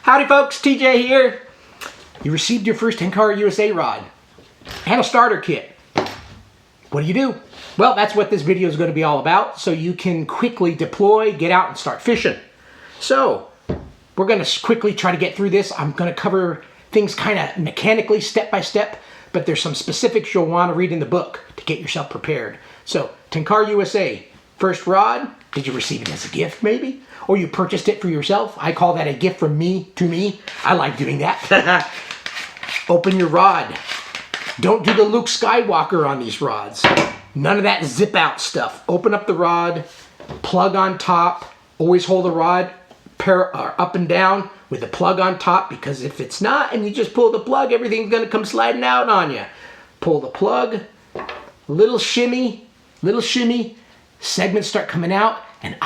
Howdy folks, TJ here. You received your first Tenkara USA rod and a starter kit. What do? Well, that's what this video is going to be all about, so you can quickly deploy, get out, and start fishing. So, we're going to quickly try to get through this. I'm going to cover things kind of mechanically, step by step, but there's some specifics you'll want to read in the book to get yourself prepared. So, Tenkara USA, first rod. Did you receive it as a gift, maybe? Or you purchased it for yourself? I call that a gift from me to me. I like doing that. Open your rod. Don't do the Luke Skywalker on these rods. None of that zip out stuff. Open up the rod, plug on top. Always hold the rod up and down with the plug on top, because if it's not and you just pull the plug, everything's gonna come sliding out on you. Pull the plug, little shimmy, segments start coming out, and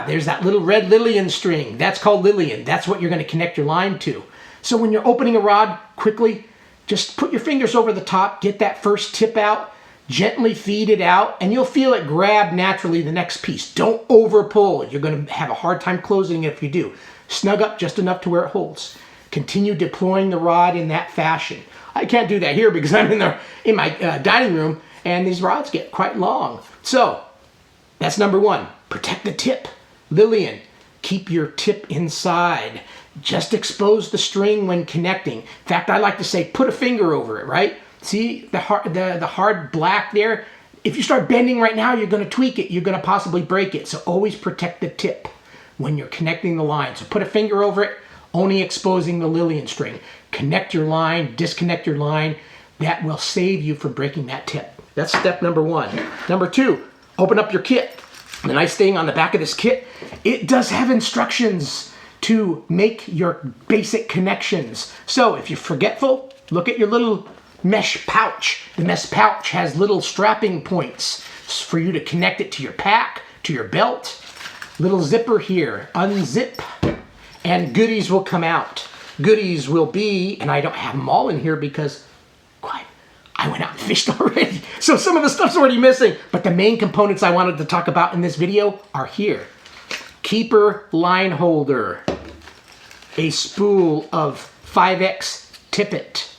there's that little red Lillian string. That's called Lillian. That's what you're gonna connect your line to. So when you're opening a rod, quickly, just put your fingers over the top, get that first tip out, gently feed it out, and you'll feel it grab naturally the next piece. Don't over pull. You're going to have a hard time closing it if you do. Snug up just enough to where it holds. Continue deploying the rod in that fashion. I can't do that here because I'm in my dining room, and these rods get quite long. So that's number one. Protect the tip. Lillian, keep your tip inside. Just expose the string when connecting. In fact, I like to say put a finger over it, right? See the hard black there? If you start bending right now, you're going to tweak it. You're going to possibly break it. So always protect the tip when you're connecting the line. So put a finger over it, only exposing the Lillian string. Connect your line, disconnect your line. That will save you from breaking that tip. That's step number one. Number two, open up your kit. The nice thing on the back of this kit, it does have instructions to make your basic connections. So if you're forgetful, look at your little mesh pouch. The mesh pouch has little strapping points for you to connect it to your pack, to your belt. Little zipper here, unzip, and goodies will come out. Goodies will be, and I don't have them all in here because, I went out and fished already. So some of the stuff's already missing, but the main components I wanted to talk about in this video are here. Keeper line holder, a spool of 5X tippet,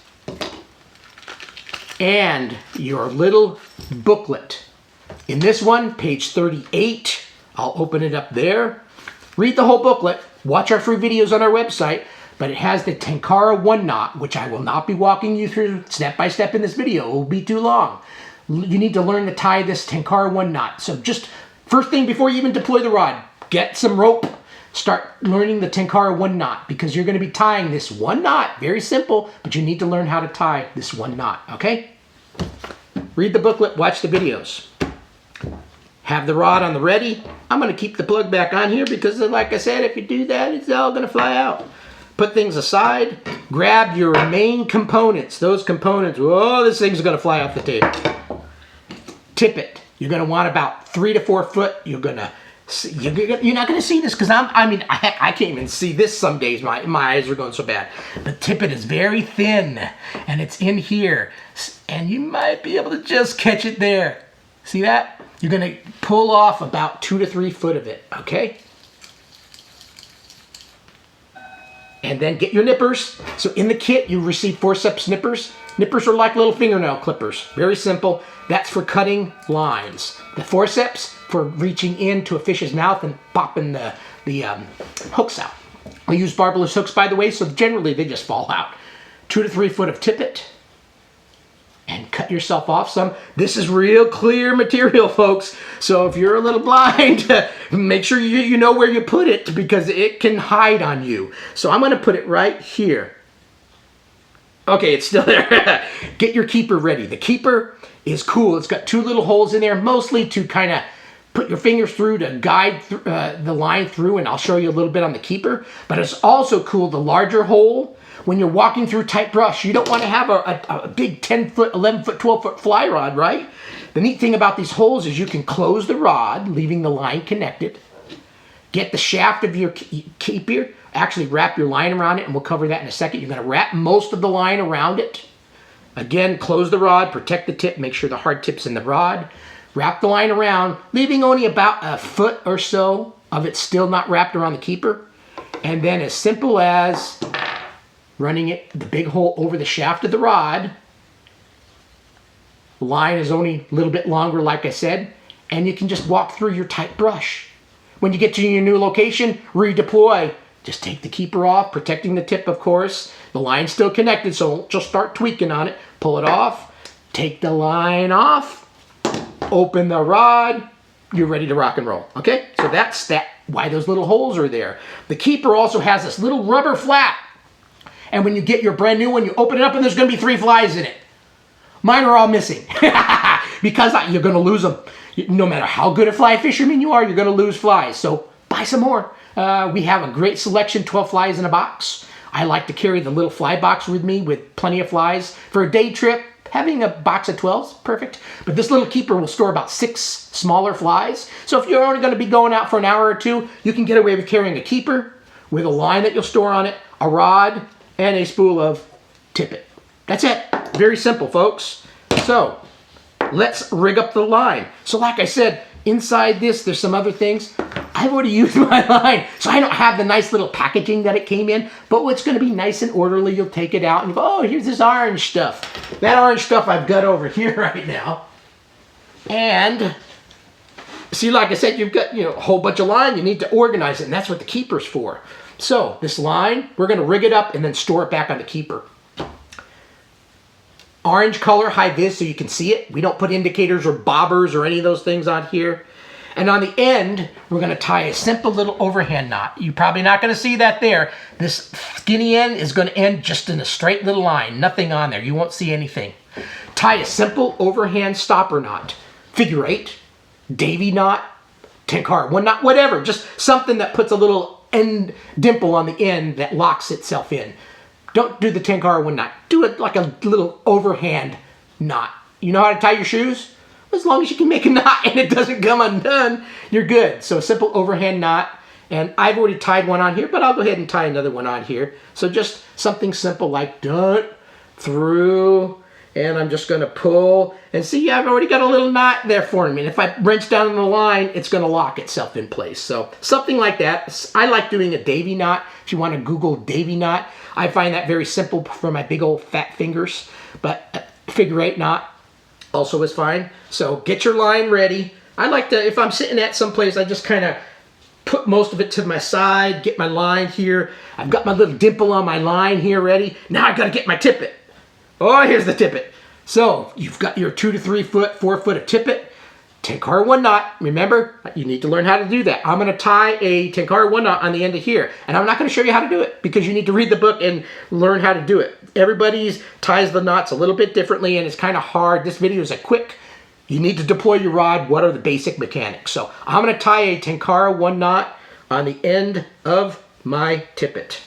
and your little booklet. In this one, page 38, I'll open it up there. Read the whole booklet, watch our free videos on our website, but it has the Tenkara 1-knot, which I will not be walking you through step by step in this video. It will be too long. You need to learn to tie this Tenkara 1-knot. So just first thing before you even deploy the rod, get some rope. Start learning the Tenkara 1-knot, because you're going to be tying this one knot. Very simple, but you need to learn how to tie this one knot, okay? Read the booklet, watch the videos. Have the rod on the ready. I'm going to keep the plug back on here because, like I said, if you do that, it's all going to fly out. Put things aside. Grab your main components. Those components, whoa, this thing's going to fly off the table. Tippet. You're going to want about 3 to 4 foot. You're not going to see this because I can't even see this some days. My eyes are going so bad. The tippet is very thin, and it's in here, and you might be able to just catch it there. See that? You're going to pull off about 2 to 3 foot of it, okay? And then get your nippers. So in the kit, you receive forceps nippers. Nippers are like little fingernail clippers. Very simple. That's for cutting lines. The forceps for reaching into a fish's mouth and popping the hooks out. I use barbless hooks, by the way, so generally they just fall out. 2 to 3 foot of tippet. And cut yourself off some. This is real clear material, folks. So if you're a little blind, make sure you know where you put it, because it can hide on you. So I'm going to put it right here. Okay, it's still there. Get your keeper ready. The keeper is cool. It's got 2 little holes in there, mostly to kind of put your fingers through to guide the line through, and I'll show you a little bit on the keeper. But it's also cool, the larger hole. When you're walking through tight brush, you don't want to have a big 10 foot, 11 foot, 12 foot fly rod, right? The neat thing about these holes is you can close the rod, leaving the line connected. Get the shaft of your keeper, actually wrap your line around it, and we'll cover that in a second. You're going to wrap most of the line around it. Again, close the rod, protect the tip, make sure the hard tip's in the rod. Wrap the line around, leaving only about a foot or so of it still not wrapped around the keeper. And then as simple as running it, the big hole over the shaft of the rod. The line is only a little bit longer, like I said, and you can just walk through your tight brush. When you get to your new location, redeploy. Just take the keeper off, protecting the tip, of course. The line's still connected, so just start tweaking on it. Pull it off, take the line off, open the rod, you're ready to rock and roll, okay? So that's why those little holes are there. The keeper also has this little rubber flap, and when you get your brand new one, you open it up and there's gonna be 3 flies in it. Mine are all missing because you're gonna lose them. No matter how good a fly fisherman you are, you're gonna lose flies, so buy some more. We have a great selection, 12 flies in a box. I like to carry the little fly box with me with plenty of flies. For a day trip, having a box of 12's perfect. But this little keeper will store about 6 smaller flies. So if you're only going to be going out for an hour or 2, you can get away with carrying a keeper with a line that you'll store on it, a rod, and a spool of tippet. That's it. Very simple, folks. So let's rig up the line. So like I said, inside this, there's some other things. I've already used my line, so I don't have the nice little packaging that it came in, but what's going to be nice and orderly, you'll take it out and go, oh, here's this orange stuff. That orange stuff I've got over here right now. And see, like I said, you've got a whole bunch of line. You need to organize it, and that's what the keeper's for. So this line, we're going to rig it up and then store it back on the keeper. Orange color, high vis, so you can see it. We don't put indicators or bobbers or any of those things on here. And on the end, we're going to tie a simple little overhand knot. You're probably not going to see that there. This skinny end is going to end just in a straight little line. Nothing on there. You won't see anything. Tie a simple overhand stopper knot. Figure 8, Davy knot, Tenkara 1 knot, whatever. Just something that puts a little end dimple on the end that locks itself in. Don't do the Tenkara 1 knot. Do it like a little overhand knot. You know how to tie your shoes? As long as you can make a knot and it doesn't come undone, you're good. So a simple overhand knot, and I've already tied one on here, but I'll go ahead and tie another one on here. So just something simple like dun, through, and I'm just gonna pull, and see, I've already got a little knot there for me. And if I wrench down on the line, it's gonna lock itself in place. So something like that. I like doing a Davy knot. If you wanna Google Davy knot, I find that very simple for my big old fat fingers, but figure 8 knot also is fine. So get your line ready. I like to, if I'm sitting at someplace, I just kind of put most of it to my side, get my line here. I've got my little dimple on my line here ready. Now I've got to get my tippet. Oh, here's the tippet. So you've got your 2 to 3 foot, 4 foot of tippet. Tenkara 1 knot. Remember, you need to learn how to do that. I'm going to tie a Tenkara 1 knot on the end of here. And I'm not going to show you how to do it because you need to read the book and learn how to do it. Everybody ties the knots a little bit differently and it's kind of hard. This video is a quick, you need to deploy your rod. What are the basic mechanics? So I'm going to tie a Tenkara 1 knot on the end of my tippet.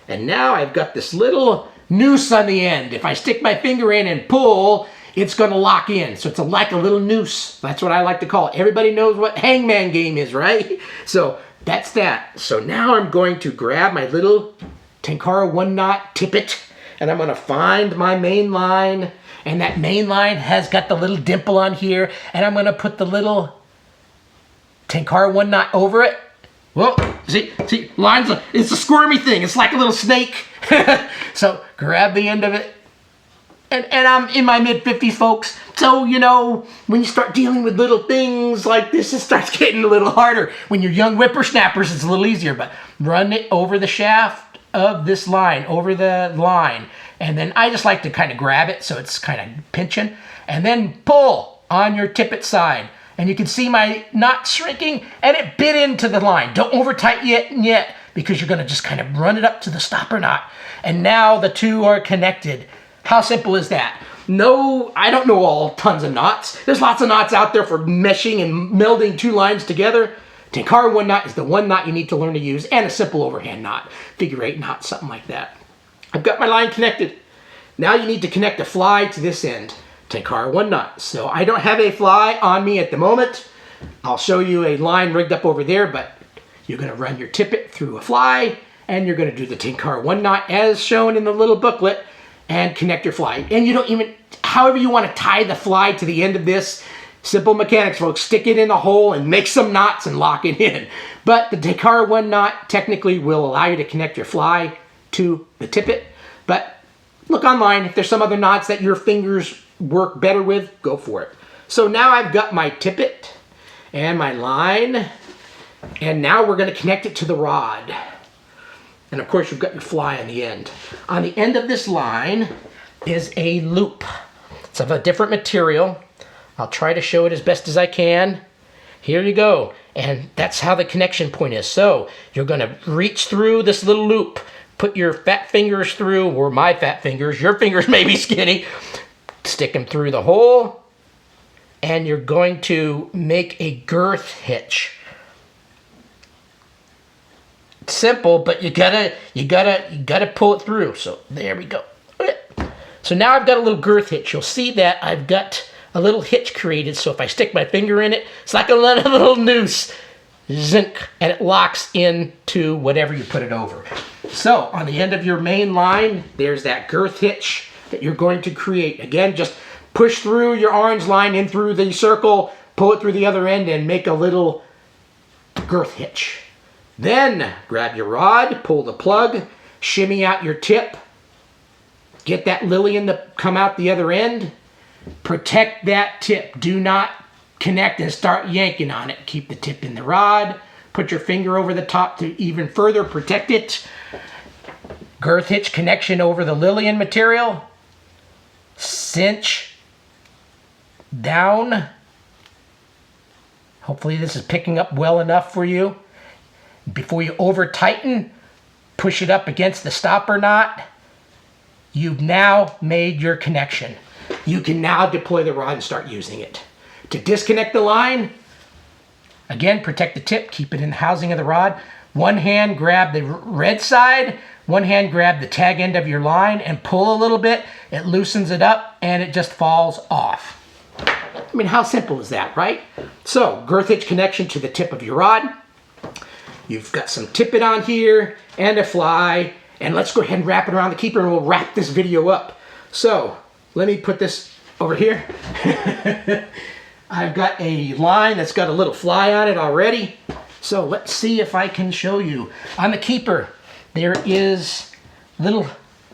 And now I've got this little noose on the end. If I stick my finger in and pull, it's going to lock in. So it's like a little noose. That's what I like to call it. Everybody knows what hangman game is, right? So that's that. So now I'm going to grab my little Tenkara 1 knot tippet, and I'm going to find my main line. And that main line has got the little dimple on here. And I'm going to put the little Tenkara 1 knot over it. Whoa, see, lines, it's a squirmy thing. It's like a little snake. So grab the end of it. And I'm in my mid-50s, folks. So, when you start dealing with little things like this, it starts getting a little harder. When you're young whippersnappers, it's a little easier. But run it over the shaft of this line, over the line. And then I just like to kind of grab it so it's kind of pinching. And then pull on your tippet side. And you can see my knot shrinking, and it bit into the line. Don't over-tight yet, because you're going to just kind of run it up to the stopper knot. And now the two are connected. How simple is that? No, I don't know all tons of knots. There's lots of knots out there for meshing and melding 2 lines together. Tenkara 1 knot is the 1 knot you need to learn to use, and a simple overhand knot. Figure 8 knot, something like that. I've got my line connected. Now you need to connect a fly to this end. Tenkara 1 knot. So I don't have a fly on me at the moment. I'll show you a line rigged up over there, but you're going to run your tippet through a fly, and you're going to do the Tenkara 1 knot as shown in the little booklet, and connect your fly. And you don't even, however you want to tie the fly to the end of this, Simple mechanics, folks. Stick it in the hole and make some knots and lock it in. But the Tenkara 1 knot technically will allow you to connect your fly to the tippet. But look online. If there's some other knots that your fingers work better with, go for it. So now I've got my tippet and my line. And now we're going to connect it to the rod. And of course, you've got your fly on the end. On the end of this line is a loop. It's of a different material. I'll try to show it as best as I can. Here you go. And that's how the connection point is. So you're going to reach through this little loop, put your fat fingers through, or my fat fingers, your fingers may be skinny, stick them through the hole, and you're going to make a girth hitch. It's simple, but you gotta pull it through. So there we go. So now I've got a little girth hitch. You'll see that I've got a little hitch created, so if I stick my finger in it, it's like a little noose, zinc, and it locks into whatever you put it over. So on the end of your main line, there's that girth hitch that you're going to create. Again, just push through your orange line in through the circle, pull it through the other end, and make a little girth hitch. Then grab your rod, pull the plug, shimmy out your tip, get that lilian to come out the other end. Protect that tip. Do not connect and start yanking on it. Keep the tip in the rod. Put your finger over the top to even further protect it. Girth hitch connection over the lilian material. Cinch down. Hopefully this is picking up well enough for you. Before you over tighten, push it up against the stopper knot. You've now made your connection. You can now deploy the rod and start using it. To disconnect the line, again, protect the tip, keep it in the housing of the rod. One hand grab the red side, one hand grab the tag end of your line and pull a little bit. It loosens it up and it just falls off. I mean, how simple is that, right? So, girth hitch connection to the tip of your rod. You've got some tippet on here and a fly. And let's go ahead and wrap it around the keeper and we'll wrap this video up. So, let me put this over here. I've got a line that's got a little fly on it already. So let's see if I can show you. On the keeper, there is little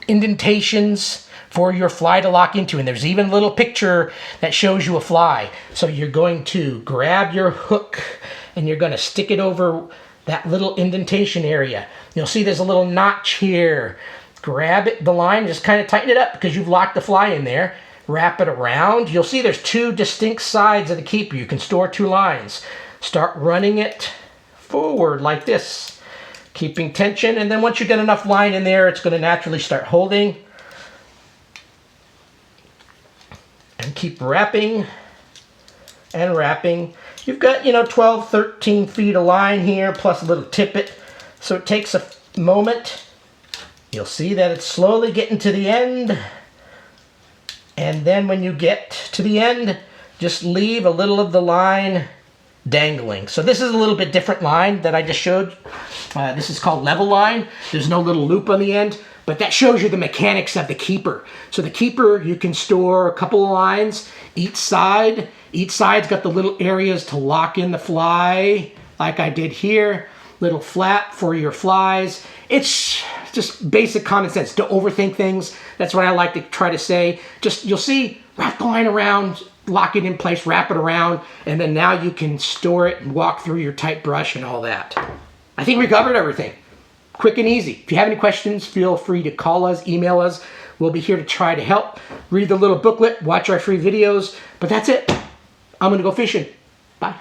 indentations for your fly to lock into. And there's even a little picture that shows you a fly. So you're going to grab your hook and you're going to stick it over that little indentation area. You'll see there's a little notch here. Grab it, the line, just kind of tighten it up because you've locked the fly in there. Wrap it around. You'll see there's two distinct sides of the keeper. You can store two lines. Start running it forward like this, keeping tension. And then once you get enough line in there, it's going to naturally start holding. And keep wrapping and wrapping. You've got, 12, 13 feet of line here, plus a little tippet. So it takes a moment. You'll see that it's slowly getting to the end. And then when you get to the end, just leave a little of the line dangling. So this is a little bit different line that I just showed. This is called level line. There's no little loop on the end, but that shows you the mechanics of the keeper. So the keeper, you can store a couple of lines each side. Each side's got the little areas to lock in the fly, like I did here. Little flap for your flies. It's just basic common sense. Don't overthink things. That's what I like to try to say. Just, you'll see, wrap the line around, lock it in place, wrap it around, and then now you can store it and walk through your tight brush and all that. I think we covered everything. Quick and easy. If you have any questions, feel free to call us, email us. We'll be here to try to help. Read the little booklet, watch our free videos. But that's it. I'm going to go fishing. Bye.